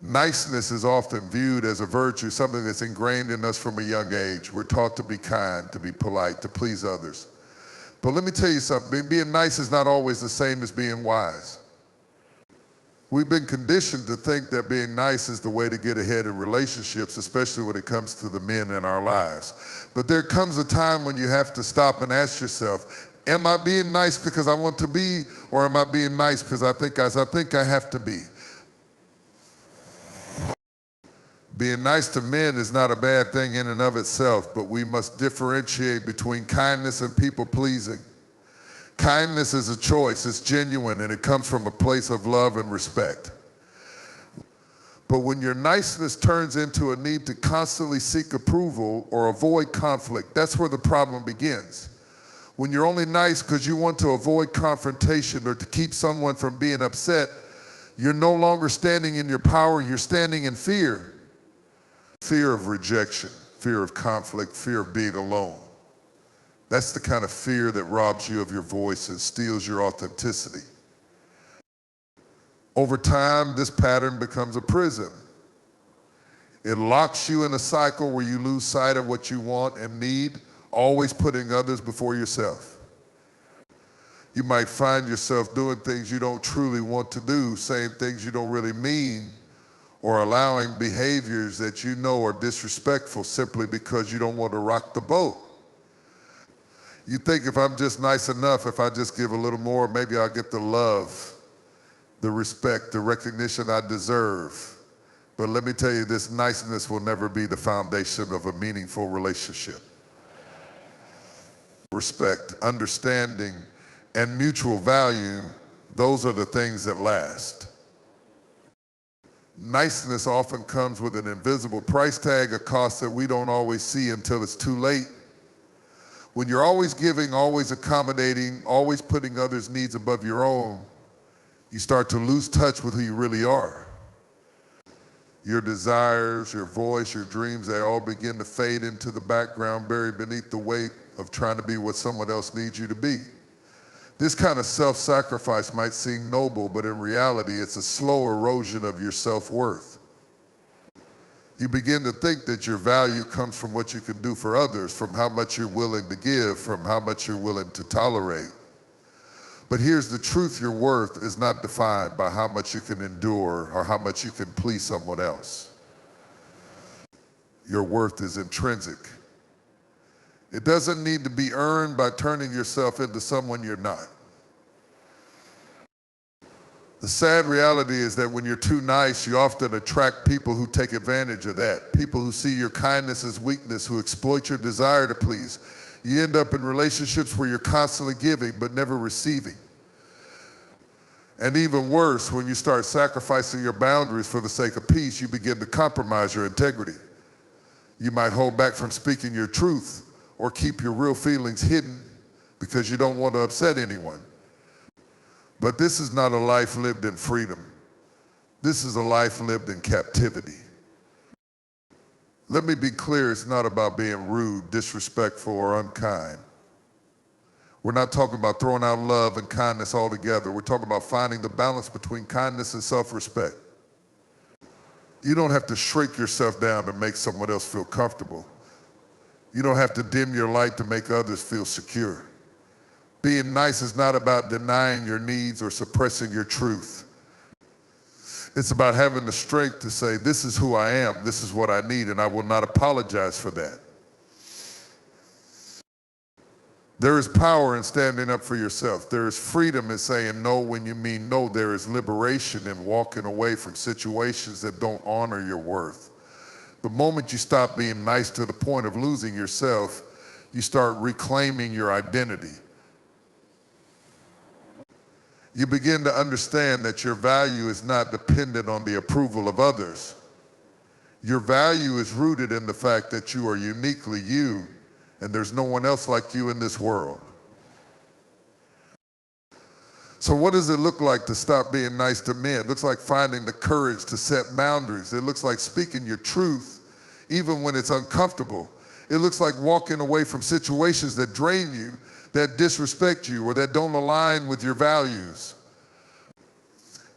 Niceness is often viewed as a virtue, something that's ingrained in us from a young age. We're taught to be kind, to be polite, to please others. But let me tell you something, being nice is not always the same as being wise. We've been conditioned to think that being nice is the way to get ahead in relationships, especially when it comes to the men in our lives. But there comes a time when you have to stop and ask yourself, am I being nice because I want to be, or am I being nice because I think I have to be? Being nice to men is not a bad thing in and of itself, but we must differentiate between kindness and people-pleasing. Kindness is a choice, it's genuine, and it comes from a place of love and respect. But when your niceness turns into a need to constantly seek approval or avoid conflict, that's where the problem begins. When you're only nice because you want to avoid confrontation or to keep someone from being upset, you're no longer standing in your power, you're standing in fear. Fear of rejection, fear of conflict, fear of being alone. That's the kind of fear that robs you of your voice and steals your authenticity. Over time, this pattern becomes a prison. It locks you in a cycle where you lose sight of what you want and need, always putting others before yourself. You might find yourself doing things you don't truly want to do, saying things you don't really mean, or allowing behaviors that you know are disrespectful simply because you don't want to rock the boat. You think if I'm just nice enough, if I just give a little more, maybe I'll get the love, the respect, the recognition I deserve. But let me tell you, this niceness will never be the foundation of a meaningful relationship. Respect, understanding, and mutual value, those are the things that last. Niceness often comes with an invisible price tag, a cost that we don't always see until it's too late. When you're always giving, always accommodating, always putting others' needs above your own, you start to lose touch with who you really are. Your desires, your voice, your dreams, they all begin to fade into the background, buried beneath the weight of trying to be what someone else needs you to be. This kind of self-sacrifice might seem noble, but in reality, it's a slow erosion of your self-worth. You begin to think that your value comes from what you can do for others, from how much you're willing to give, from how much you're willing to tolerate. But here's the truth, your worth is not defined by how much you can endure or how much you can please someone else. Your worth is intrinsic. It doesn't need to be earned by turning yourself into someone you're not. The sad reality is that when you're too nice, you often attract people who take advantage of that, people who see your kindness as weakness, who exploit your desire to please. You end up in relationships where you're constantly giving but never receiving. And even worse, when you start sacrificing your boundaries for the sake of peace, you begin to compromise your integrity. You might hold back from speaking your truth or keep your real feelings hidden because you don't want to upset anyone. But this is not a life lived in freedom. This is a life lived in captivity. Let me be clear, it's not about being rude, disrespectful, or unkind. We're not talking about throwing out love and kindness altogether. We're talking about finding the balance between kindness and self-respect. You don't have to shrink yourself down to make someone else feel comfortable. You don't have to dim your light to make others feel secure. Being nice is not about denying your needs or suppressing your truth. It's about having the strength to say, this is who I am, this is what I need, and I will not apologize for that. There is power in standing up for yourself. There is freedom in saying no when you mean no. There is liberation in walking away from situations that don't honor your worth. The moment you stop being nice to the point of losing yourself, you start reclaiming your identity. You begin to understand that your value is not dependent on the approval of others. Your value is rooted in the fact that you are uniquely you, and there's no one else like you in this world. So what does it look like to stop being nice to men? It looks like finding the courage to set boundaries. It looks like speaking your truth, even when it's uncomfortable. It looks like walking away from situations that drain you, that disrespect you, or that don't align with your values.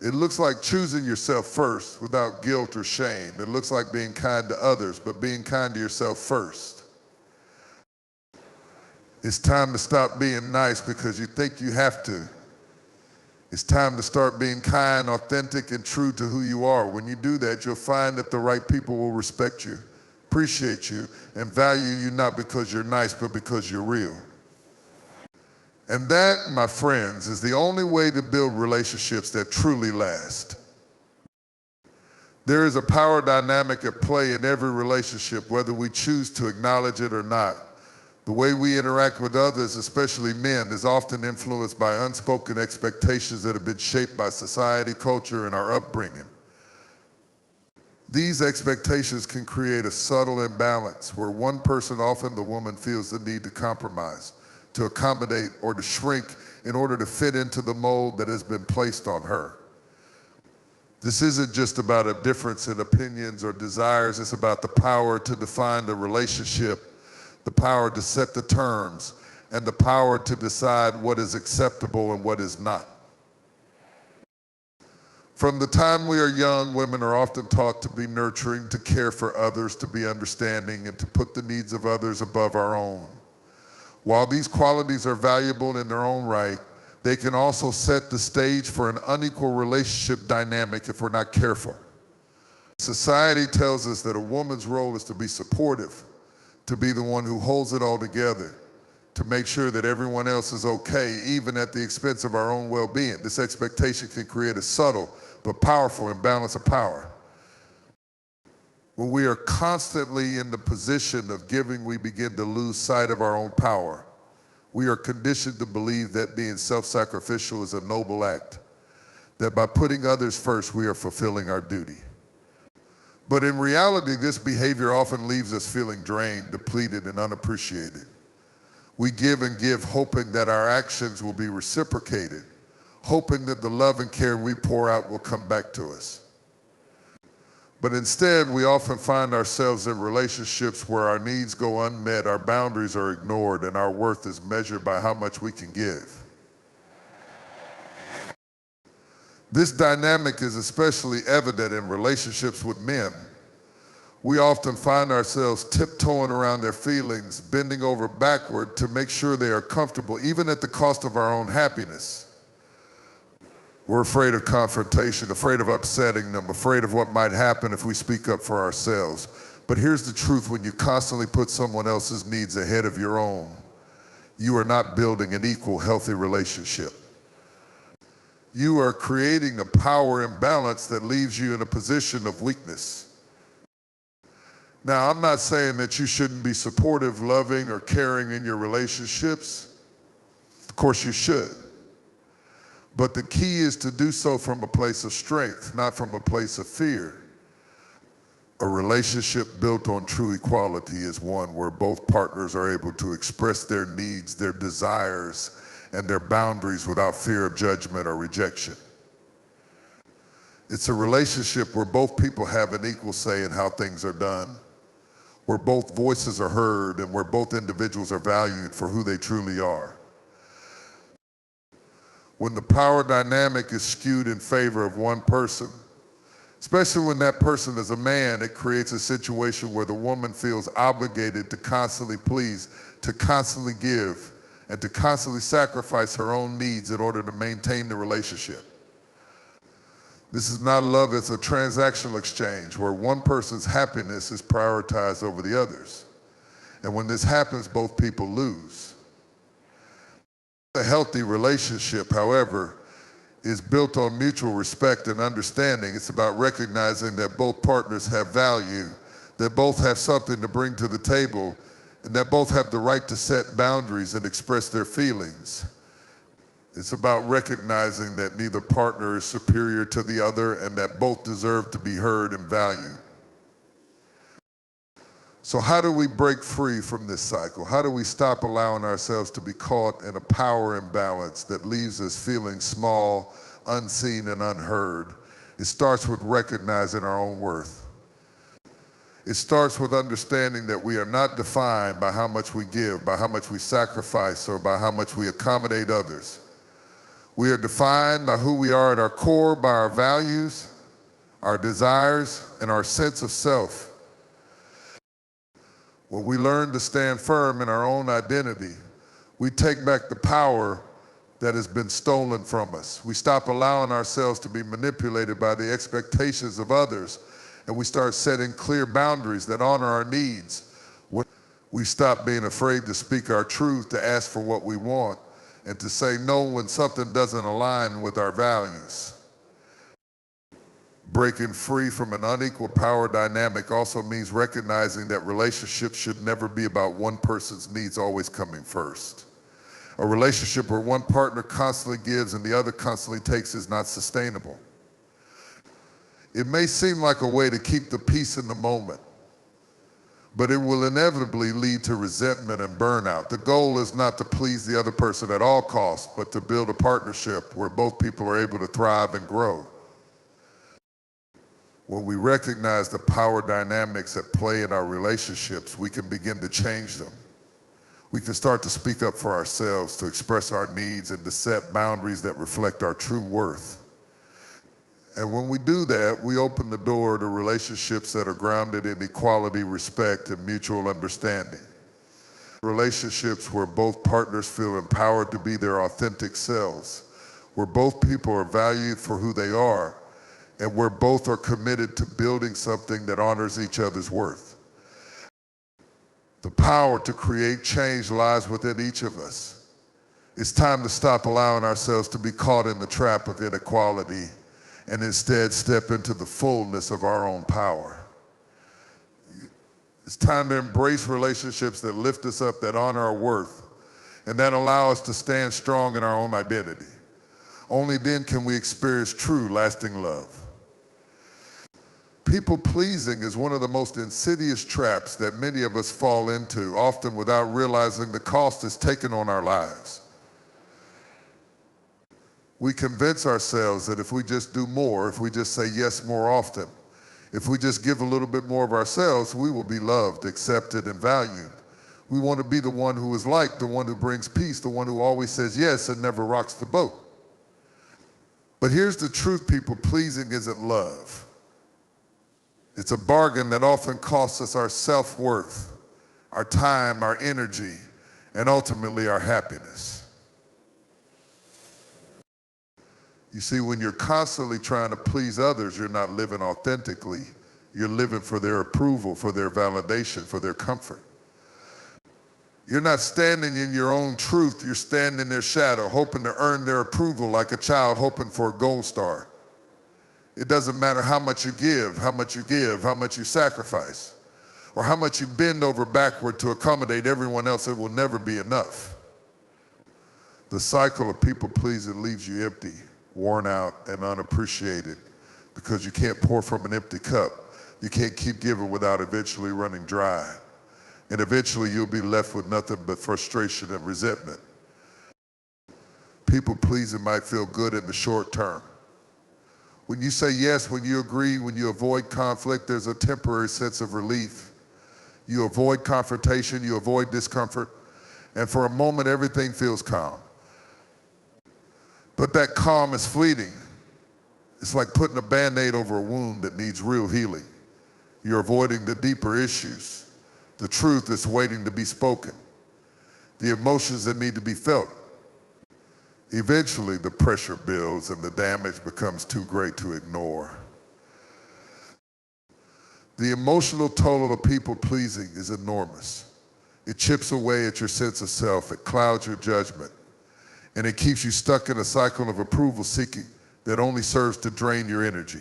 It looks like choosing yourself first without guilt or shame. It looks like being kind to others, but being kind to yourself first. It's time to stop being nice because you think you have to. It's time to start being kind, authentic, and true to who you are. When you do that, you'll find that the right people will respect you, appreciate you, and value you not because you're nice, but because you're real. And that, my friends, is the only way to build relationships that truly last. There is a power dynamic at play in every relationship, whether we choose to acknowledge it or not. The way we interact with others, especially men, is often influenced by unspoken expectations that have been shaped by society, culture, and our upbringing. These expectations can create a subtle imbalance where one person, often the woman, feels the need to compromise, to accommodate, or to shrink in order to fit into the mold that has been placed on her. This isn't just about a difference in opinions or desires, it's about the power to define the relationship, the power to set the terms, and the power to decide what is acceptable and what is not. From the time we are young, women are often taught to be nurturing, to care for others, to be understanding, and to put the needs of others above our own. While these qualities are valuable in their own right, they can also set the stage for an unequal relationship dynamic if we're not careful. Society tells us that a woman's role is to be supportive, to be the one who holds it all together, to make sure that everyone else is okay, even at the expense of our own well-being. This expectation can create a subtle but powerful imbalance of power. When we are constantly in the position of giving, we begin to lose sight of our own power. We are conditioned to believe that being self-sacrificial is a noble act, that by putting others first, we are fulfilling our duty. But in reality, this behavior often leaves us feeling drained, depleted, and unappreciated. We give and give, hoping that our actions will be reciprocated, hoping that the love and care we pour out will come back to us. But instead, we often find ourselves in relationships where our needs go unmet, our boundaries are ignored, and our worth is measured by how much we can give. This dynamic is especially evident in relationships with men. We often find ourselves tiptoeing around their feelings, bending over backward to make sure they are comfortable, even at the cost of our own happiness. We're afraid of confrontation, afraid of upsetting them, afraid of what might happen if we speak up for ourselves. But here's the truth: when you constantly put someone else's needs ahead of your own, you are not building an equal, healthy relationship. You are creating a power imbalance that leaves you in a position of weakness. Now, I'm not saying that you shouldn't be supportive, loving, or caring in your relationships. Of course you should. But the key is to do so from a place of strength, not from a place of fear. A relationship built on true equality is one where both partners are able to express their needs, their desires, and their boundaries without fear of judgment or rejection. It's a relationship where both people have an equal say in how things are done, where both voices are heard, and where both individuals are valued for who they truly are. When the power dynamic is skewed in favor of one person, especially when that person is a man, it creates a situation where the woman feels obligated to constantly please, to constantly give, and to constantly sacrifice her own needs in order to maintain the relationship. This is not love, it's a transactional exchange where one person's happiness is prioritized over the others. And when this happens, both people lose. A healthy relationship, however, is built on mutual respect and understanding. It's about recognizing that both partners have value, that both have something to bring to the table, and that both have the right to set boundaries and express their feelings. It's about recognizing that neither partner is superior to the other and that both deserve to be heard and valued. So how do we break free from this cycle? How do we stop allowing ourselves to be caught in a power imbalance that leaves us feeling small, unseen, and unheard? It starts with recognizing our own worth. It starts with understanding that we are not defined by how much we give, by how much we sacrifice, or by how much we accommodate others. We are defined by who we are at our core, by our values, our desires, and our sense of self. When we learn to stand firm in our own identity, we take back the power that has been stolen from us. We stop allowing ourselves to be manipulated by the expectations of others, and we start setting clear boundaries that honor our needs. We stop being afraid to speak our truth, to ask for what we want, and to say no when something doesn't align with our values. Breaking free from an unequal power dynamic also means recognizing that relationships should never be about one person's needs always coming first. A relationship where one partner constantly gives and the other constantly takes is not sustainable. It may seem like a way to keep the peace in the moment, but it will inevitably lead to resentment and burnout. The goal is not to please the other person at all costs, but to build a partnership where both people are able to thrive and grow. When we recognize the power dynamics at play in our relationships, we can begin to change them. We can start to speak up for ourselves, to express our needs, and to set boundaries that reflect our true worth. And when we do that, we open the door to relationships that are grounded in equality, respect, and mutual understanding. Relationships where both partners feel empowered to be their authentic selves, where both people are valued for who they are, and where both are committed to building something that honors each other's worth. The power to create change lies within each of us. It's time to stop allowing ourselves to be caught in the trap of inequality and instead step into the fullness of our own power. It's time to embrace relationships that lift us up, that honor our worth, and that allow us to stand strong in our own identity. Only then can we experience true, lasting love. People-pleasing is one of the most insidious traps that many of us fall into, often without realizing the cost it's taken on our lives. We convince ourselves that if we just do more, if we just say yes more often, if we just give a little bit more of ourselves, we will be loved, accepted, and valued. We want to be the one who is liked, the one who brings peace, the one who always says yes and never rocks the boat. But here's the truth, people-pleasing isn't love. It's a bargain that often costs us our self-worth, our time, our energy, and ultimately our happiness. You see, when you're constantly trying to please others, you're not living authentically. You're living for their approval, for their validation, for their comfort. You're not standing in your own truth. You're standing in their shadow, hoping to earn their approval like a child hoping for a gold star. It doesn't matter how much you give, how much you sacrifice, or how much you bend over backward to accommodate everyone else. It will never be enough. The cycle of people-pleasing leaves you empty, worn out, and unappreciated because you can't pour from an empty cup. You can't keep giving without eventually running dry. And eventually you'll be left with nothing but frustration and resentment. People-pleasing might feel good in the short term. When you say yes, when you agree, when you avoid conflict, there's a temporary sense of relief. You avoid confrontation, you avoid discomfort, and for a moment everything feels calm. But that calm is fleeting. It's like putting a Band-Aid over a wound that needs real healing. You're avoiding the deeper issues, the truth that's waiting to be spoken, the emotions that need to be felt. Eventually, the pressure builds and the damage becomes too great to ignore. The emotional toll of people-pleasing is enormous. It chips away at your sense of self, it clouds your judgment, and it keeps you stuck in a cycle of approval seeking that only serves to drain your energy.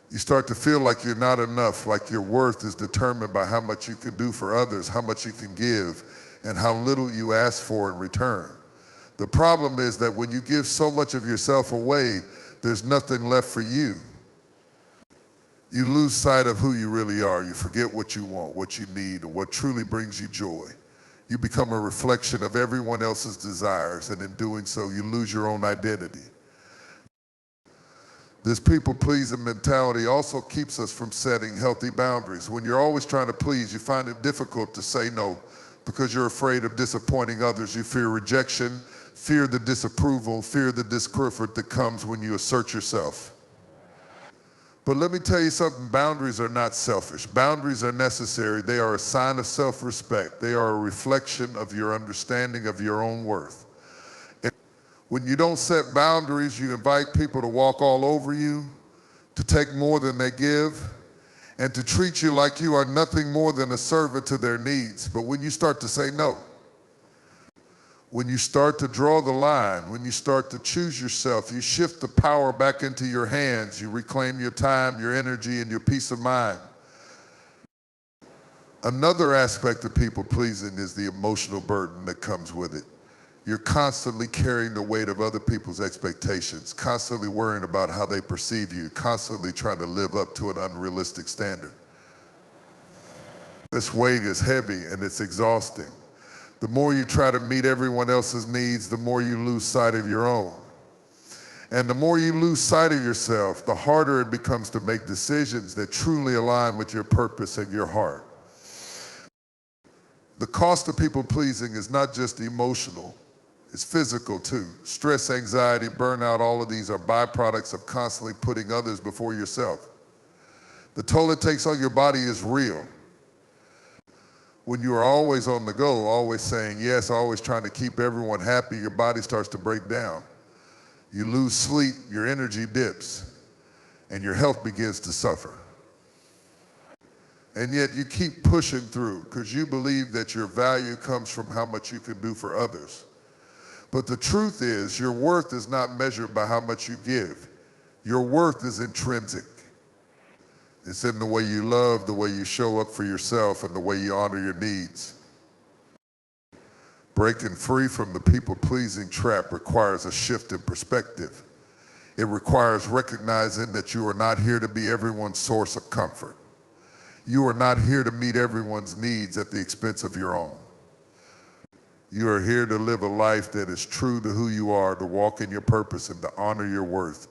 You start to feel like you're not enough, like your worth is determined by how much you can do for others, how much you can give, and how little you ask for in return. The problem is that when you give so much of yourself away, there's nothing left for you. You lose sight of who you really are. You forget what you want, what you need, or what truly brings you joy. You become a reflection of everyone else's desires, and in doing so, you lose your own identity. This people-pleasing mentality also keeps us from setting healthy boundaries. When you're always trying to please, you find it difficult to say no because you're afraid of disappointing others. You fear rejection, fear the disapproval, fear the discomfort that comes when you assert yourself. But let me tell you something, boundaries are not selfish. Boundaries are necessary. They are a sign of self-respect. They are a reflection of your understanding of your own worth. And when you don't set boundaries, you invite people to walk all over you, to take more than they give, and to treat you like you are nothing more than a servant to their needs. But when you start to say no, when you start to draw the line, when you start to choose yourself, you shift the power back into your hands, you reclaim your time, your energy, and your peace of mind. Another aspect of people pleasing is the emotional burden that comes with it. You're constantly carrying the weight of other people's expectations, constantly worrying about how they perceive you, constantly trying to live up to an unrealistic standard. This weight is heavy and it's exhausting. The more you try to meet everyone else's needs, the more you lose sight of your own. And the more you lose sight of yourself, the harder it becomes to make decisions that truly align with your purpose and your heart. The cost of people pleasing is not just emotional, it's physical too. Stress, anxiety, burnout, all of these are byproducts of constantly putting others before yourself. The toll it takes on your body is real. When you are always on the go, always saying yes, always trying to keep everyone happy, your body starts to break down. You lose sleep, your energy dips, and your health begins to suffer. And yet you keep pushing through because you believe that your value comes from how much you can do for others. But the truth is, your worth is not measured by how much you give. Your worth is intrinsic. It's in the way you love, the way you show up for yourself, and the way you honor your needs. Breaking free from the people-pleasing trap requires a shift in perspective. It requires recognizing that you are not here to be everyone's source of comfort. You are not here to meet everyone's needs at the expense of your own. You are here to live a life that is true to who you are, to walk in your purpose and to honor your worth.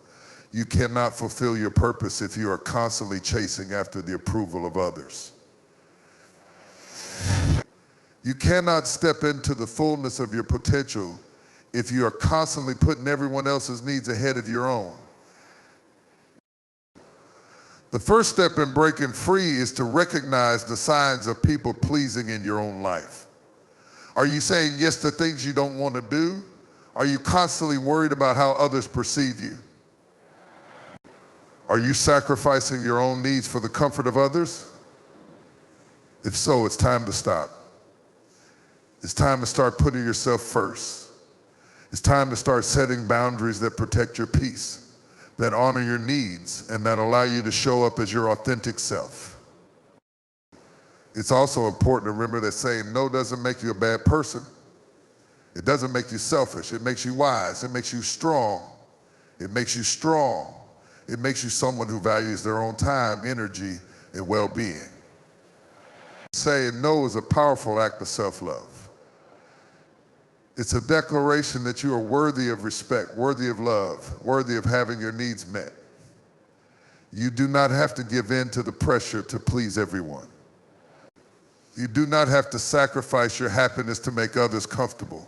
You cannot fulfill your purpose if you are constantly chasing after the approval of others. You cannot step into the fullness of your potential if you are constantly putting everyone else's needs ahead of your own. The first step in breaking free is to recognize the signs of people pleasing in your own life. Are you saying yes to things you don't want to do? Are you constantly worried about how others perceive you? Are you sacrificing your own needs for the comfort of others? If so, it's time to stop. It's time to start putting yourself first. It's time to start setting boundaries that protect your peace, that honor your needs, and that allow you to show up as your authentic self. It's also important to remember that saying no doesn't make you a bad person. It doesn't make you selfish. It makes you wise. It makes you strong. It makes you strong. It makes you someone who values their own time, energy, and well-being. Saying no is a powerful act of self-love. It's a declaration that you are worthy of respect, worthy of love, worthy of having your needs met. You do not have to give in to the pressure to please everyone. You do not have to sacrifice your happiness to make others comfortable.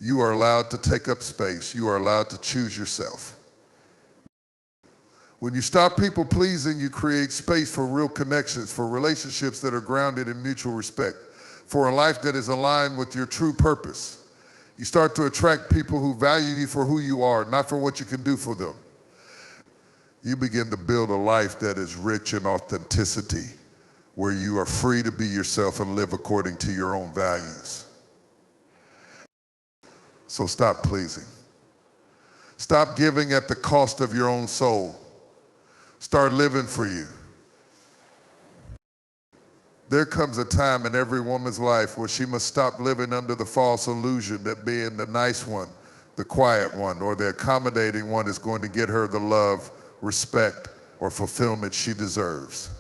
You are allowed to take up space. You are allowed to choose yourself. When you stop people pleasing, you create space for real connections, for relationships that are grounded in mutual respect, for a life that is aligned with your true purpose. You start to attract people who value you for who you are, not for what you can do for them. You begin to build a life that is rich in authenticity, where you are free to be yourself and live according to your own values. So stop pleasing. Stop giving at the cost of your own soul. Start living for you. There comes a time in every woman's life where she must stop living under the false illusion that being the nice one, the quiet one, or the accommodating one is going to get her the love, respect, or fulfillment she deserves.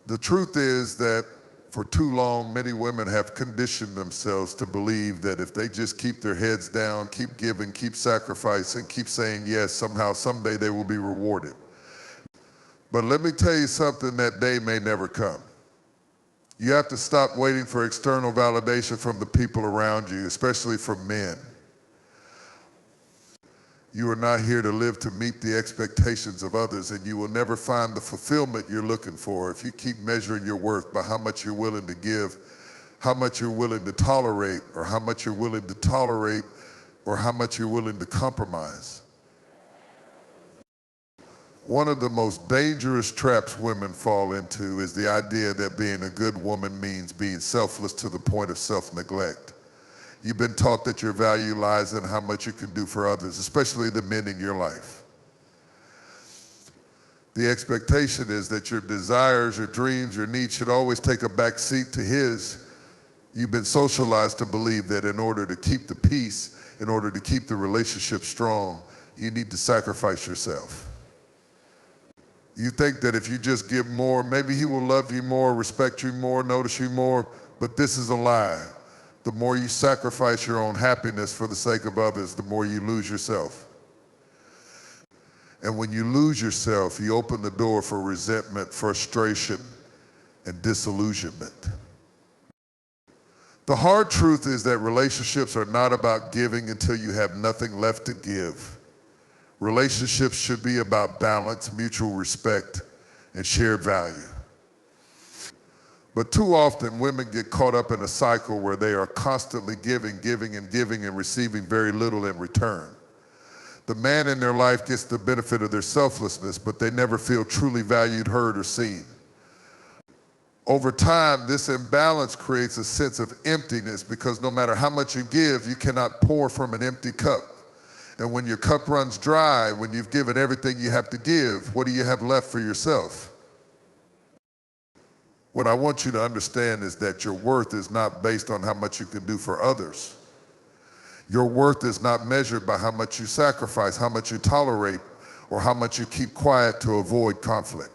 The truth is that for too long, many women have conditioned themselves to believe that if they just keep their heads down, keep giving, keep sacrificing, keep saying yes, somehow, someday they will be rewarded. But let me tell you something, that day may never come. You have to stop waiting for external validation from the people around you, especially from men. You are not here to live to meet the expectations of others, and you will never find the fulfillment you're looking for if you keep measuring your worth by how much you're willing to give, how much you're willing to tolerate, or how much you're willing to tolerate, or how much you're willing to compromise. One of the most dangerous traps women fall into is the idea that being a good woman means being selfless to the point of self-neglect. You've been taught that your value lies in how much you can do for others, especially the men in your life. The expectation is that your desires, your dreams, your needs should always take a back seat to his. You've been socialized to believe that in order to keep the peace, in order to keep the relationship strong, you need to sacrifice yourself. You think that if you just give more, maybe he will love you more, respect you more, notice you more, but this is a lie. The more you sacrifice your own happiness for the sake of others, the more you lose yourself. And when you lose yourself, you open the door for resentment, frustration, and disillusionment. The hard truth is that relationships are not about giving until you have nothing left to give. Relationships should be about balance, mutual respect, and shared value. But too often, women get caught up in a cycle where they are constantly giving, and receiving very little in return. The man in their life gets the benefit of their selflessness, but they never feel truly valued, heard, or seen. Over time, this imbalance creates a sense of emptiness because no matter how much you give, you cannot pour from an empty cup. And when your cup runs dry, when you've given everything you have to give, what do you have left for yourself? What I want you to understand is that your worth is not based on how much you can do for others. Your worth is not measured by how much you sacrifice, how much you tolerate, or how much you keep quiet to avoid conflict.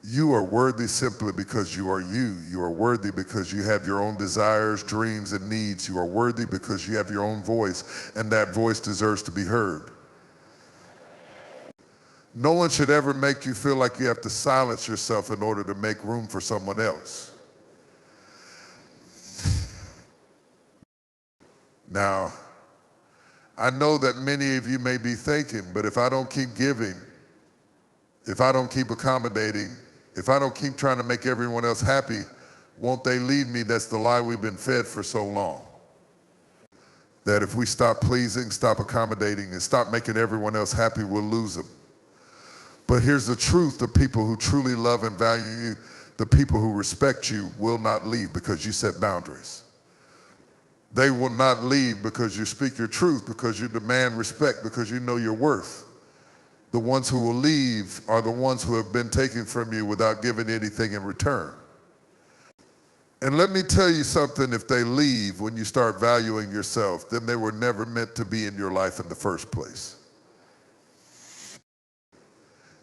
You are worthy simply because you are you. You are worthy because you have your own desires, dreams, and needs. You are worthy because you have your own voice, and that voice deserves to be heard. No one should ever make you feel like you have to silence yourself in order to make room for someone else. Now, I know that many of you may be thinking, but if I don't keep giving, if I don't keep accommodating, if I don't keep trying to make everyone else happy, won't they leave me? That's the lie we've been fed for so long. That if we stop pleasing, stop accommodating, and stop making everyone else happy, we'll lose them. But here's the truth: the people who truly love and value you, the people who respect you, will not leave because you set boundaries. They will not leave because you speak your truth, because you demand respect, because you know your worth. The ones who will leave are the ones who have been taken from you without giving anything in return. And let me tell you something: if they leave when you start valuing yourself, then they were never meant to be in your life in the first place.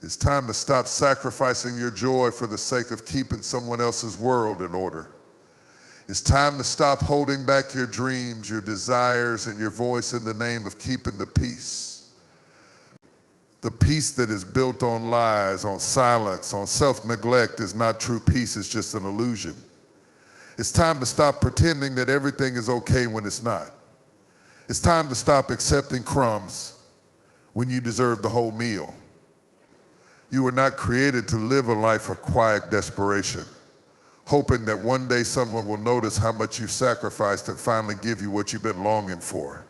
It's time to stop sacrificing your joy for the sake of keeping someone else's world in order. It's time to stop holding back your dreams, your desires, and your voice in the name of keeping the peace. The peace that is built on lies, on silence, on self-neglect is not true peace, it's just an illusion. It's time to stop pretending that everything is okay when it's not. It's time to stop accepting crumbs when you deserve the whole meal. You were not created to live a life of quiet desperation, hoping that one day someone will notice how much you've sacrificed and finally give you what you've been longing for.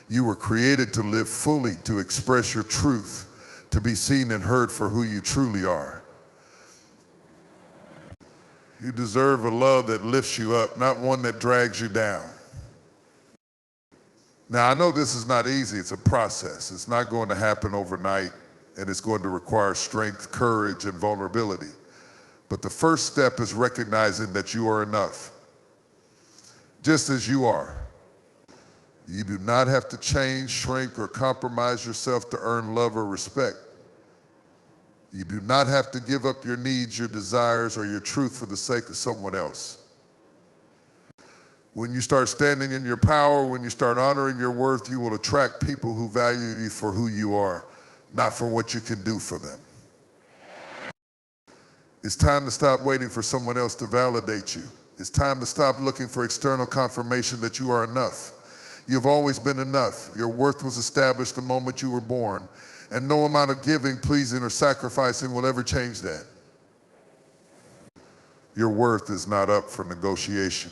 You were created to live fully, to express your truth, to be seen and heard for who you truly are. You deserve a love that lifts you up, not one that drags you down. Now, I know this is not easy. It's a process. It's not going to happen overnight, and it's going to require strength, courage, and vulnerability. But the first step is recognizing that you are enough, just as you are. You do not have to change, shrink, or compromise yourself to earn love or respect. You do not have to give up your needs, your desires, or your truth for the sake of someone else. When you start standing in your power, when you start honoring your worth, you will attract people who value you for who you are, not for what you can do for them. It's time to stop waiting for someone else to validate you. It's time to stop looking for external confirmation that you are enough. You've always been enough. Your worth was established the moment you were born, and no amount of giving, pleasing, or sacrificing will ever change that. Your worth is not up for negotiation.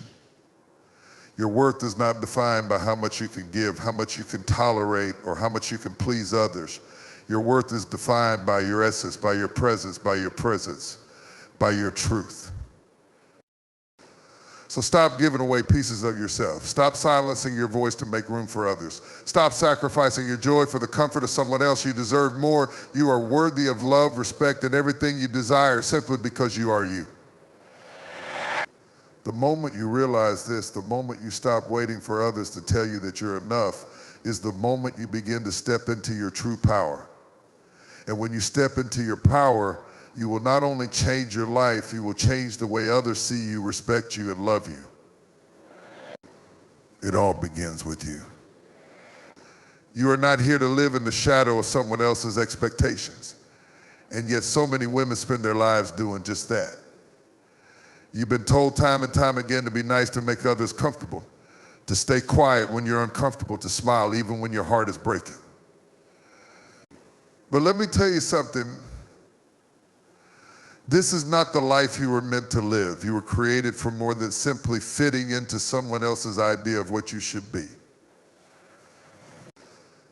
Your worth is not defined by how much you can give, how much you can tolerate, or how much you can please others. Your worth is defined by your essence, by your presence, by your truth. So stop giving away pieces of yourself. Stop silencing your voice to make room for others. Stop sacrificing your joy for the comfort of someone else. You deserve more. You are worthy of love, respect, and everything you desire simply because you are you. The moment you realize this, the moment you stop waiting for others to tell you that you're enough, is the moment you begin to step into your true power. And when you step into your power, you will not only change your life, you will change the way others see you, respect you, and love you. It all begins with you. You are not here to live in the shadow of someone else's expectations. And yet so many women spend their lives doing just that. You've been told time and time again to be nice, to make others comfortable, to stay quiet when you're uncomfortable, to smile even when your heart is breaking. But let me tell you something. This is not the life you were meant to live. You were created for more than simply fitting into someone else's idea of what you should be.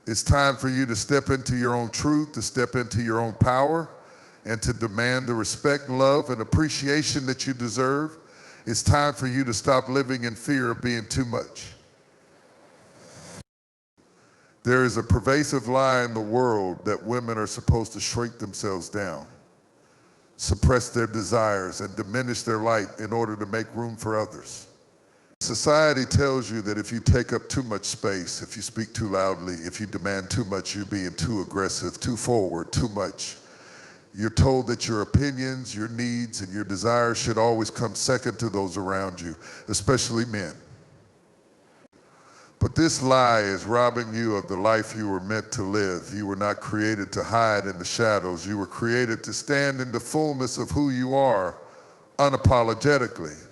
It's time for you to step into your own truth, to step into your own power, and to demand the respect, love, and appreciation that you deserve. It's time for you to stop living in fear of being too much. There is a pervasive lie in the world that women are supposed to shrink themselves down, suppress their desires, and diminish their light in order to make room for others. Society tells you that if you take up too much space, if you speak too loudly, if you demand too much, you're being too aggressive, too forward, too much. You're told that your opinions, your needs, and your desires should always come second to those around you, especially men. But this lie is robbing you of the life you were meant to live. You were not created to hide in the shadows. You were created to stand in the fullness of who you are, unapologetically.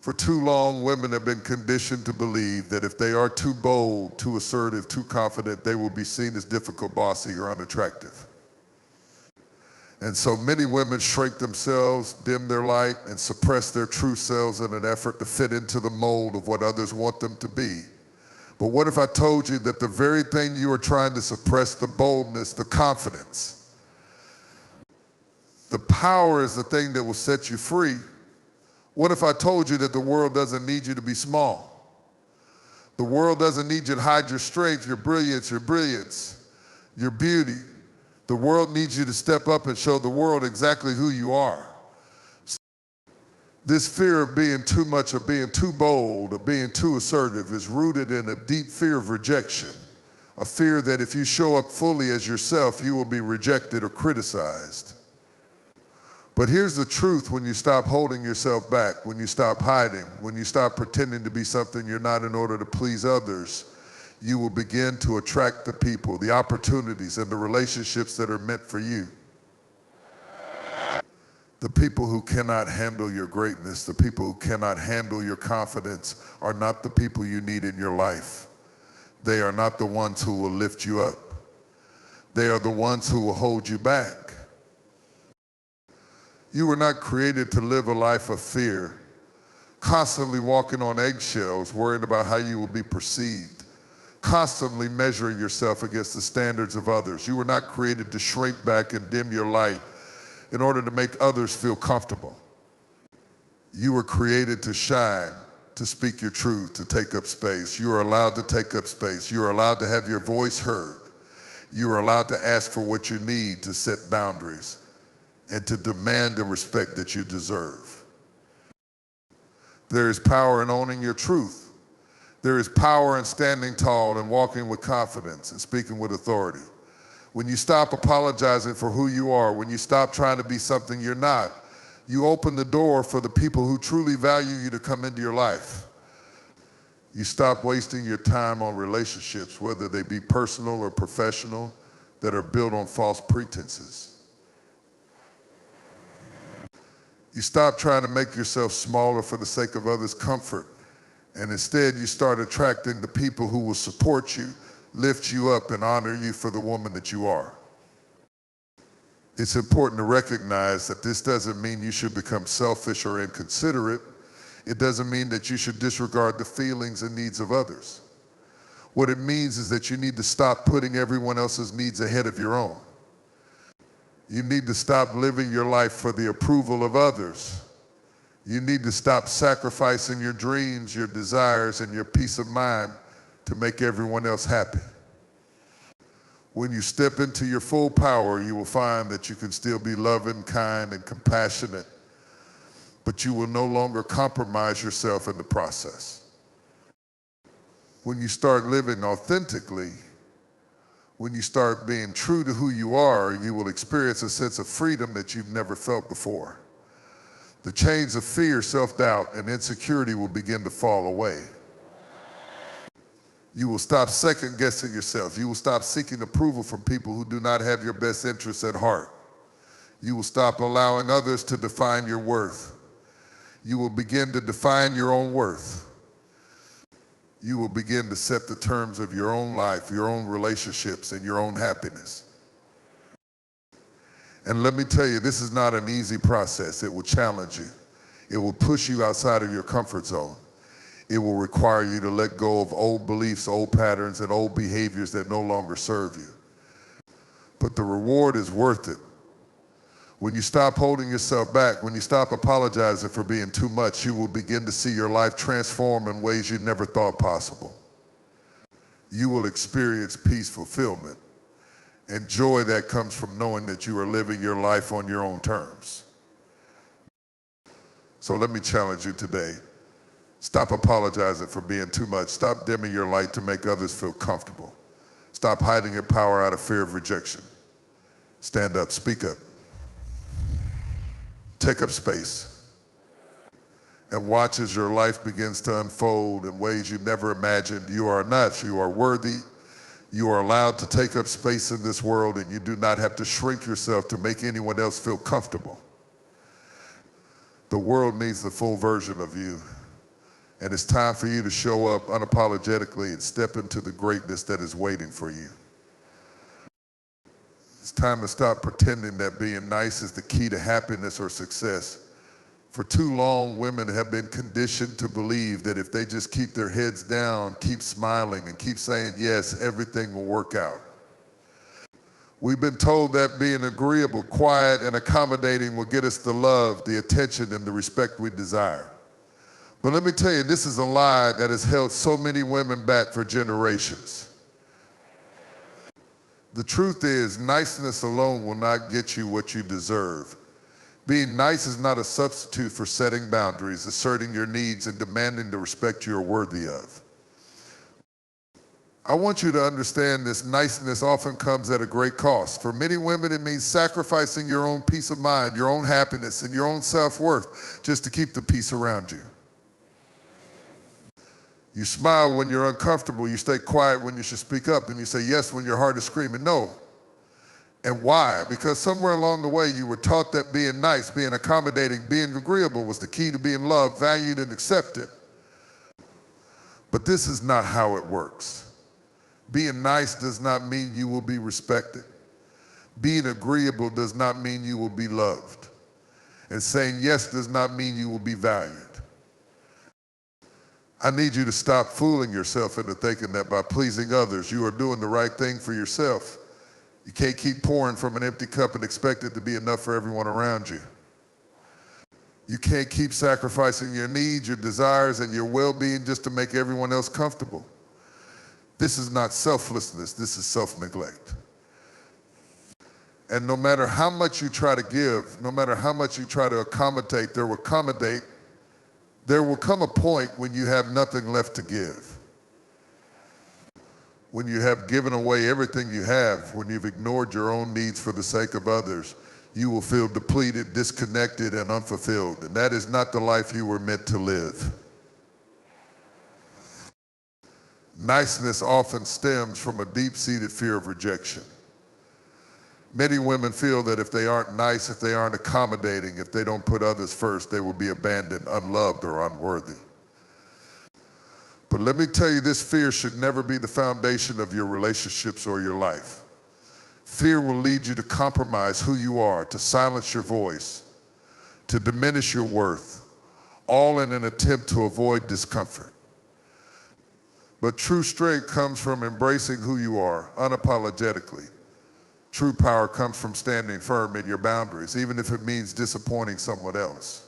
For too long, women have been conditioned to believe that if they are too bold, too assertive, too confident, they will be seen as difficult, bossy, or unattractive. And so many women shrink themselves, dim their light, and suppress their true selves in an effort to fit into the mold of what others want them to be. But what if I told you that the very thing you are trying to suppress, the boldness, the confidence, the power is the thing that will set you free? What if I told you that the world doesn't need you to be small? The world doesn't need you to hide your strength, your brilliance, your beauty. The world needs you to step up and show the world exactly who you are. This fear of being too much, or being too bold, or being too assertive is rooted in a deep fear of rejection, a fear that if you show up fully as yourself, you will be rejected or criticized. But here's the truth: when you stop holding yourself back, when you stop hiding, when you stop pretending to be something you're not in order to please others, you will begin to attract the people, the opportunities, and the relationships that are meant for you. The people who cannot handle your greatness, the people who cannot handle your confidence, are not the people you need in your life. They are not the ones who will lift you up. They are the ones who will hold you back. You were not created to live a life of fear, constantly walking on eggshells, worried about how you will be perceived, constantly measuring yourself against the standards of others. You were not created to shrink back and dim your light in order to make others feel comfortable. You were created to shine, to speak your truth, to take up space. You are allowed to take up space. You are allowed to have your voice heard. You are allowed to ask for what you need, to set boundaries, and to demand the respect that you deserve. There is power in owning your truth. There is power in standing tall and walking with confidence and speaking with authority. When you stop apologizing for who you are, when you stop trying to be something you're not, you open the door for the people who truly value you to come into your life. You stop wasting your time on relationships, whether they be personal or professional, that are built on false pretenses. You stop trying to make yourself smaller for the sake of others' comfort, and instead you start attracting the people who will support you, lift you up, and honor you for the woman that you are. It's important to recognize that this doesn't mean you should become selfish or inconsiderate. It doesn't mean that you should disregard the feelings and needs of others. What it means is that you need to stop putting everyone else's needs ahead of your own. You need to stop living your life for the approval of others. You need to stop sacrificing your dreams, your desires, and your peace of mind to make everyone else happy. When you step into your full power, you will find that you can still be loving, kind, and compassionate, but you will no longer compromise yourself in the process. When you start living authentically, when you start being true to who you are, you will experience a sense of freedom that you've never felt before. The chains of fear, self-doubt, and insecurity will begin to fall away. You will stop second-guessing yourself. You will stop seeking approval from people who do not have your best interests at heart. You will stop allowing others to define your worth. You will begin to define your own worth. You will begin to set the terms of your own life, your own relationships, and your own happiness. And let me tell you, this is not an easy process. It will challenge you. It will push you outside of your comfort zone. It will require you to let go of old beliefs, old patterns, and old behaviors that no longer serve you. But the reward is worth it. When you stop holding yourself back, when you stop apologizing for being too much, you will begin to see your life transform in ways you never thought possible. You will experience peace, fulfillment, and joy that comes from knowing that you are living your life on your own terms. So let me challenge you today. Stop apologizing for being too much. Stop dimming your light to make others feel comfortable. Stop hiding your power out of fear of rejection. Stand up, speak up. Take up space and watch as your life begins to unfold in ways you never imagined. You are enough, you are worthy, you are allowed to take up space in this world, and you do not have to shrink yourself to make anyone else feel comfortable. The world needs the full version of you, and it's time for you to show up unapologetically and step into the greatness that is waiting for you. It's time to stop pretending that being nice is the key to happiness or success. For too long, women have been conditioned to believe that if they just keep their heads down, keep smiling, and keep saying yes, everything will work out. We've been told that being agreeable, quiet, and accommodating will get us the love, the attention, and the respect we desire. But let me tell you, this is a lie that has held so many women back for generations. The truth is, niceness alone will not get you what you deserve. Being nice is not a substitute for setting boundaries, asserting your needs, and demanding the respect you are worthy of. I want you to understand this niceness often comes at a great cost. For many women, it means sacrificing your own peace of mind, your own happiness, and your own self-worth just to keep the peace around you. You smile when you're uncomfortable. You stay quiet when you should speak up. And you say yes when your heart is screaming no. And why? Because somewhere along the way you were taught that being nice, being accommodating, being agreeable was the key to being loved, valued, and accepted. But this is not how it works. Being nice does not mean you will be respected. Being agreeable does not mean you will be loved. And saying yes does not mean you will be valued. I need you to stop fooling yourself into thinking that by pleasing others, you are doing the right thing for yourself. You can't keep pouring from an empty cup and expect it to be enough for everyone around you. You can't keep sacrificing your needs, your desires, and your well-being just to make everyone else comfortable. This is not selflessness, this is self-neglect. And no matter how much you try to give, no matter how much you try to accommodate, there will come a point when you have nothing left to give. When you have given away everything you have, when you've ignored your own needs for the sake of others, you will feel depleted, disconnected, and unfulfilled. And that is not the life you were meant to live. Niceness often stems from a deep-seated fear of rejection. Many women feel that if they aren't nice, if they aren't accommodating, if they don't put others first, they will be abandoned, unloved, or unworthy. But let me tell you, this fear should never be the foundation of your relationships or your life. Fear will lead you to compromise who you are, to silence your voice, to diminish your worth, all in an attempt to avoid discomfort. But true strength comes from embracing who you are unapologetically. True power comes from standing firm in your boundaries, even if it means disappointing someone else.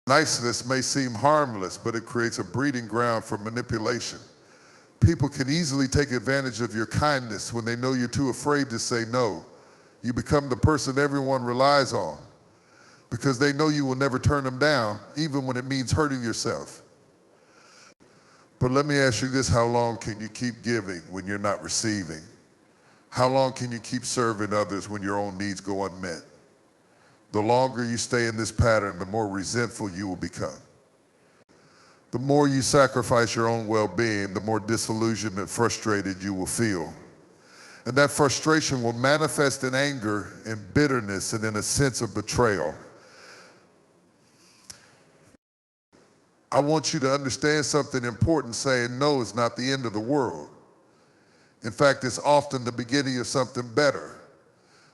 Niceness may seem harmless, but it creates a breeding ground for manipulation. People can easily take advantage of your kindness when they know you're too afraid to say no. You become the person everyone relies on because they know you will never turn them down, even when it means hurting yourself. But let me ask you this, how long can you keep giving when you're not receiving? How long can you keep serving others when your own needs go unmet? The longer you stay in this pattern, the more resentful you will become. The more you sacrifice your own well-being, the more disillusioned and frustrated you will feel. And that frustration will manifest in anger, in bitterness, and in a sense of betrayal. I want you to understand something important. Saying no is not the end of the world. In fact, it's often the beginning of something better.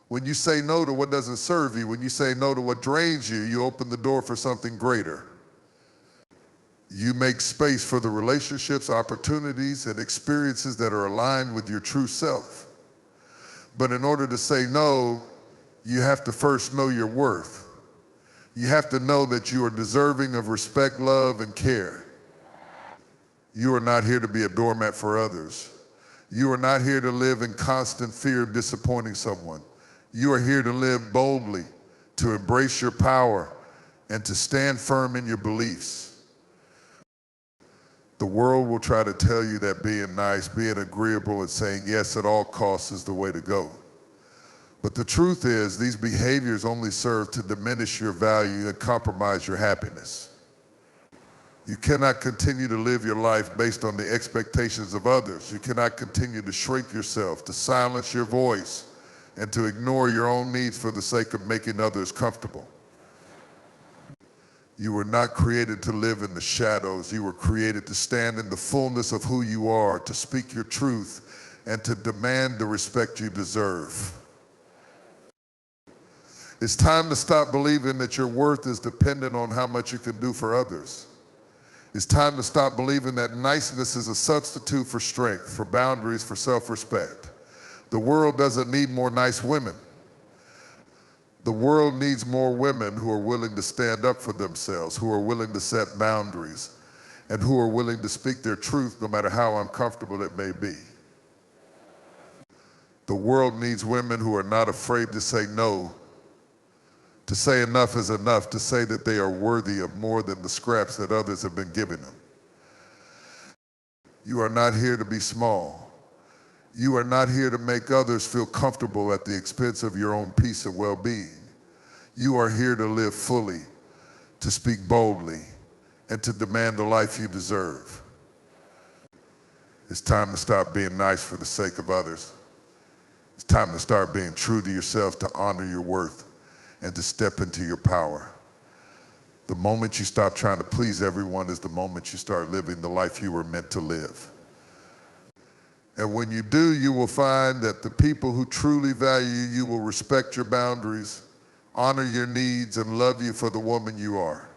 When you say no to what doesn't serve you, when you say no to what drains you, you open the door for something greater. You make space for the relationships, opportunities, and experiences that are aligned with your true self. But in order to say no, you have to first know your worth. You have to know that you are deserving of respect, love, and care. You are not here to be a doormat for others. You are not here to live in constant fear of disappointing someone. You are here to live boldly, to embrace your power, and to stand firm in your beliefs. The world will try to tell you that being nice, being agreeable, and saying yes at all costs is the way to go. But the truth is, these behaviors only serve to diminish your value and compromise your happiness. You cannot continue to live your life based on the expectations of others. You cannot continue to shrink yourself, to silence your voice, and to ignore your own needs for the sake of making others comfortable. You were not created to live in the shadows. You were created to stand in the fullness of who you are, to speak your truth, and to demand the respect you deserve. It's time to stop believing that your worth is dependent on how much you can do for others. It's time to stop believing that niceness is a substitute for strength, for boundaries, for self-respect. The world doesn't need more nice women. The world needs more women who are willing to stand up for themselves, who are willing to set boundaries, and who are willing to speak their truth no matter how uncomfortable it may be. The world needs women who are not afraid to say no, to say enough is enough, to say that they are worthy of more than the scraps that others have been giving them. You are not here to be small. You are not here to make others feel comfortable at the expense of your own peace and well-being. You are here to live fully, to speak boldly, and to demand the life you deserve. It's time to stop being nice for the sake of others. It's time to start being true to yourself, to honor your worth, and to step into your power. The moment you stop trying to please everyone is the moment you start living the life you were meant to live. And when you do, you will find that the people who truly value you will respect your boundaries, honor your needs, and love you for the woman you are.